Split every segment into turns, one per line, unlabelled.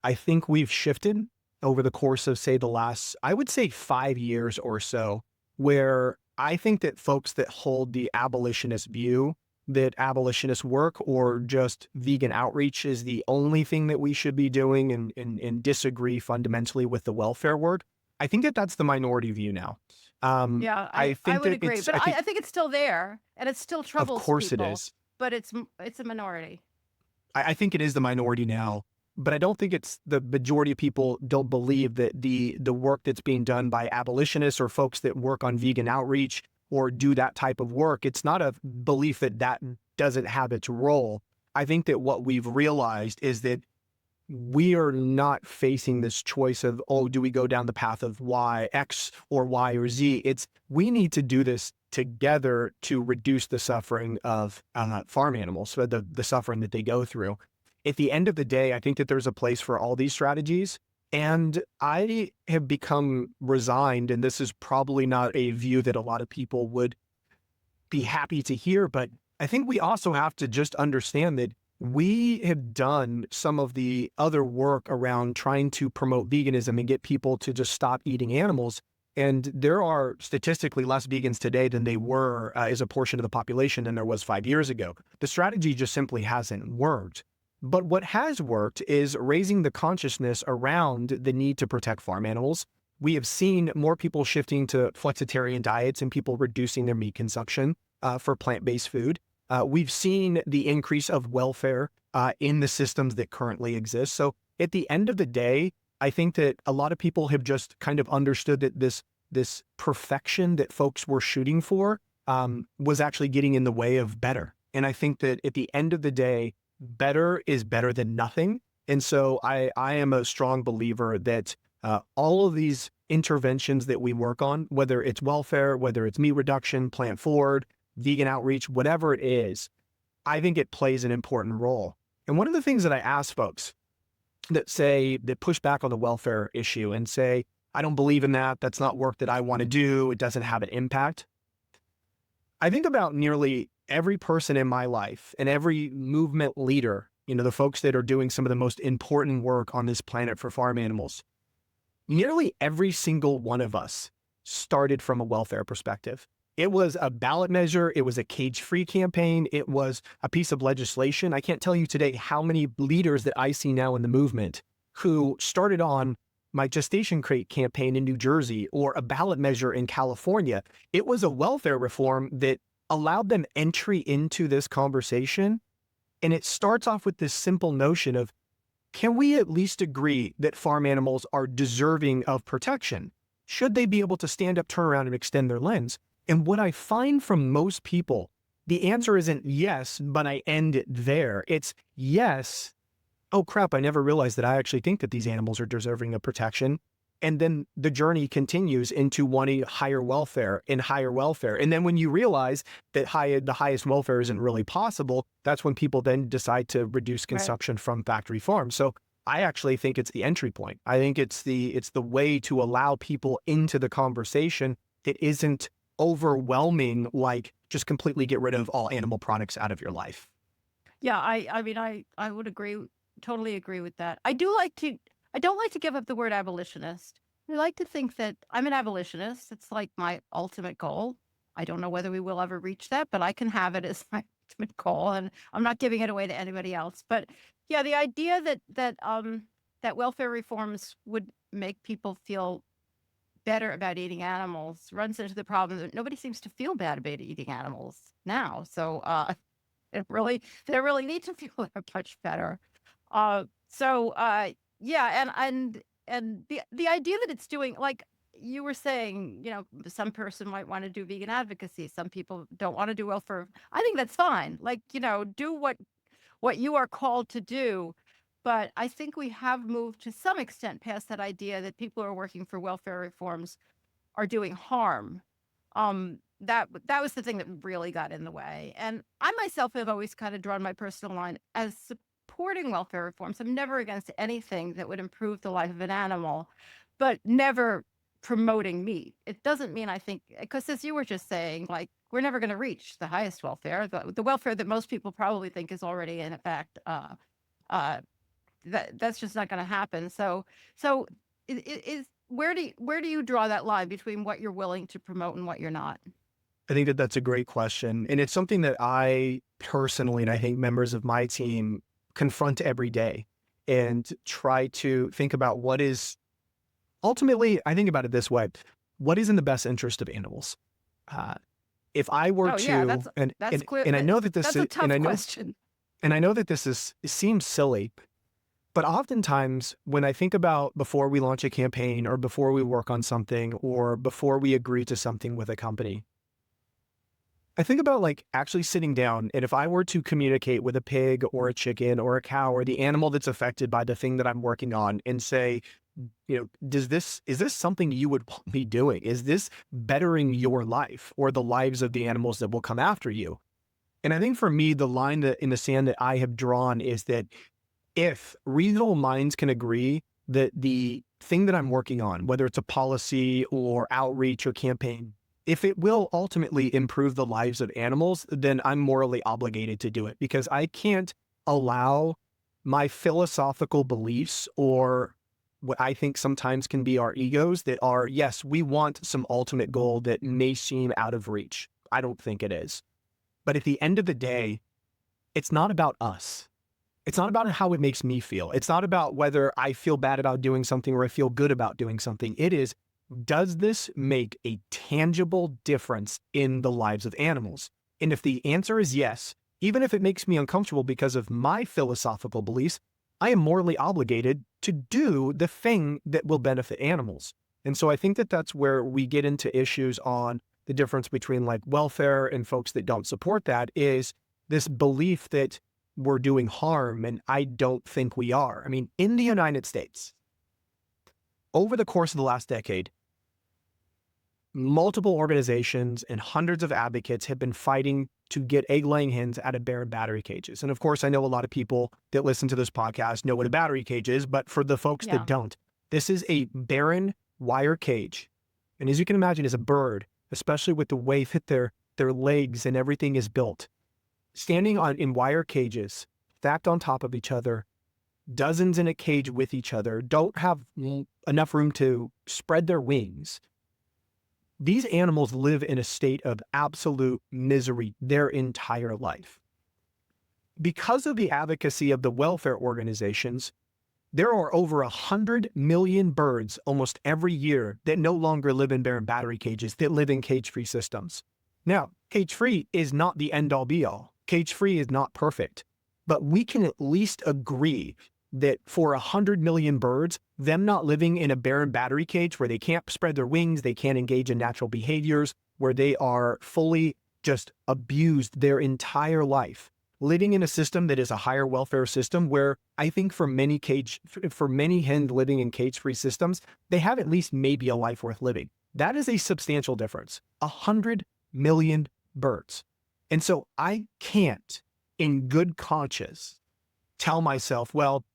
I think we've shifted over the course of, say, the last, I would say 5 years or so, where I think that folks that hold the abolitionist view, that abolitionist work or just vegan outreach is the only thing that we should be doing and disagree fundamentally with the welfare work. I think that that's the minority view now.
Yeah,
I
I
think
would
that
agree, but
I think,
I think it's still there, and it still
of
troubles
course it
people,
is.
but it's a minority.
I think it is the minority now, but I don't think it's the majority of people don't believe that the work that's being done by abolitionists or folks that work on vegan outreach or do that type of work. It's not a belief that that doesn't have its role. I think that what we've realized is that we are not facing this choice of, oh, do we go down the path of Y, X or Y or Z? It's we need to do this together to reduce the suffering of farm animals, so the suffering that they go through. At the end of the day, I think that there's a place for all these strategies. And I have become resigned, and this is probably not a view that a lot of people would be happy to hear, but I think we also have to just understand that we have done some of the other work around trying to promote veganism and get people to just stop eating animals. And there are statistically less vegans today than they were as a portion of the population than there was 5 years ago. The strategy just simply hasn't worked. But what has worked is raising the consciousness around the need to protect farm animals. We have seen more people shifting to flexitarian diets and people reducing their meat consumption for plant-based food. We've seen the increase of welfare in the systems that currently exist. So at the end of the day, I think that a lot of people have just kind of understood that this perfection that folks were shooting for was actually getting in the way of better. And I think that at the end of the day, better is better than nothing. And so I am a strong believer that all of these interventions that we work on, whether it's welfare, whether it's meat reduction, plant forward, vegan outreach, whatever it is, I think it plays an important role. And one of the things that I ask folks that push back on the welfare issue and say, I don't believe in that. That's not work that I want to do. It doesn't have an impact. I think about nearly every person in my life and every movement leader, the folks that are doing some of the most important work on this planet for farm animals. Nearly every single one of us started from a welfare perspective. It was a ballot measure. It was a cage-free campaign. It was a piece of legislation. I can't tell you today how many leaders that I see now in the movement who started on my gestation crate campaign in New Jersey or a ballot measure in California. It was a welfare reform that allowed them entry into this conversation. And it starts off with this simple notion of, can we at least agree that farm animals are deserving of protection? Should they be able to stand up, turn around, and extend their limbs? And what I find from most people, the answer isn't yes, but I end it there. It's yes. Oh crap, I never realized that I actually think that these animals are deserving of protection. And then the journey continues into wanting higher welfare and higher welfare. And then when you realize that the highest welfare isn't really possible, that's when people then decide to reduce
Right.
consumption from factory farms. So I actually think it's the entry point. I think it's the way to allow people into the conversation that isn't overwhelming, like just completely get rid of all animal products out of your life.
Yeah, I mean, I would agree, totally agree with that. I don't like to give up the word abolitionist. I like to think that I'm an abolitionist. It's like my ultimate goal. I don't know whether we will ever reach that, but I can have it as my ultimate goal, and I'm not giving it away to anybody else. But yeah, the idea that welfare reforms would make people feel better about eating animals runs into the problem that nobody seems to feel bad about eating animals now. So they really need to feel that much better. Yeah, and the idea that it's doing, like you were saying, some person might want to do vegan advocacy, some people don't want to do welfare. I think that's fine. Like, do what you are called to do. But I think we have moved to some extent past that idea that people who are working for welfare reforms are doing harm. That was the thing that really got in the way. And I myself have always kind of drawn my personal line as supporting welfare reforms. I'm never against anything that would improve the life of an animal, but never promoting meat. It doesn't mean I think, because as you were just saying, like we're never going to reach the highest welfare, the welfare that most people probably think is already in effect, that's just not going to happen. So is where do you draw that line between what you're willing to promote and what you're not?
I think that that's a great question. And it's something that I personally, and I think members of my team confront every day and try to think about what is ultimately, I think about it this way: what is in the best interest of animals? Uh, if I were
Oh yeah,
to,
that's clear.
and I know that this
That's a
is,
tough question.
and I know that this is, it seems silly, but oftentimes when I think about before we launch a campaign or before we work on something or before we agree to something with a company, I think about like actually sitting down, and if I were to communicate with a pig or a chicken or a cow or the animal that's affected by the thing that I'm working on and say, is this something you would want me doing? Is this bettering your life or the lives of the animals that will come after you? And I think for me, the line that in the sand that I have drawn is that if reasonable minds can agree that the thing that I'm working on, whether it's a policy or outreach or campaign, if it will ultimately improve the lives of animals, then I'm morally obligated to do it, because I can't allow my philosophical beliefs or what I think sometimes can be our egos that are, yes, we want some ultimate goal that may seem out of reach. I don't think it is. But at the end of the day, it's not about us. It's not about how it makes me feel. It's not about whether I feel bad about doing something or I feel good about doing something. It is, does this make a tangible difference in the lives of animals? And if the answer is yes, even if it makes me uncomfortable because of my philosophical beliefs, I am morally obligated to do the thing that will benefit animals. And so I think that that's where we get into issues on the difference between like welfare and folks that don't support that, is this belief that we're doing harm, and I don't think we are. I mean, in the United States, over the course of the last decade, multiple organizations and hundreds of advocates have been fighting to get egg-laying hens out of bear and battery cages. And of course, I know a lot of people that listen to this podcast know what a battery cage is, but for the folks that
Yeah.
don't, this is a barren wire cage. And as you can imagine, as a bird, especially with the way that their legs and everything is built, standing in wire cages, stacked on top of each other, dozens in a cage with each other, don't have enough room to spread their wings. These animals live in a state of absolute misery their entire life. Because of the advocacy of the welfare organizations, there are over 100 million birds almost every year that no longer live in bear and battery cages, that live in cage-free systems. Now, cage-free is not the end-all be-all. Cage-free is not perfect, but we can at least agree that for 100 million birds, them not living in a bear and battery cage where they can't spread their wings, they can't engage in natural behaviors, where they are fully just abused their entire life, living in a system that is a higher welfare system, where I think for many hens living in cage-free systems, they have at least maybe a life worth living. That is a substantial difference. 100 million birds. And so I can't, in good conscience, tell myself, well,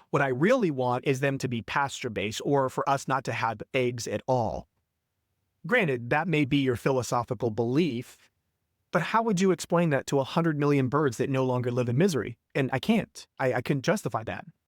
what I really want is them to be pasture-based, or for us not to have eggs at all. Granted, that may be your philosophical belief, but how would you explain that to 100 million birds that no longer live in misery? And I can't. I couldn't justify that.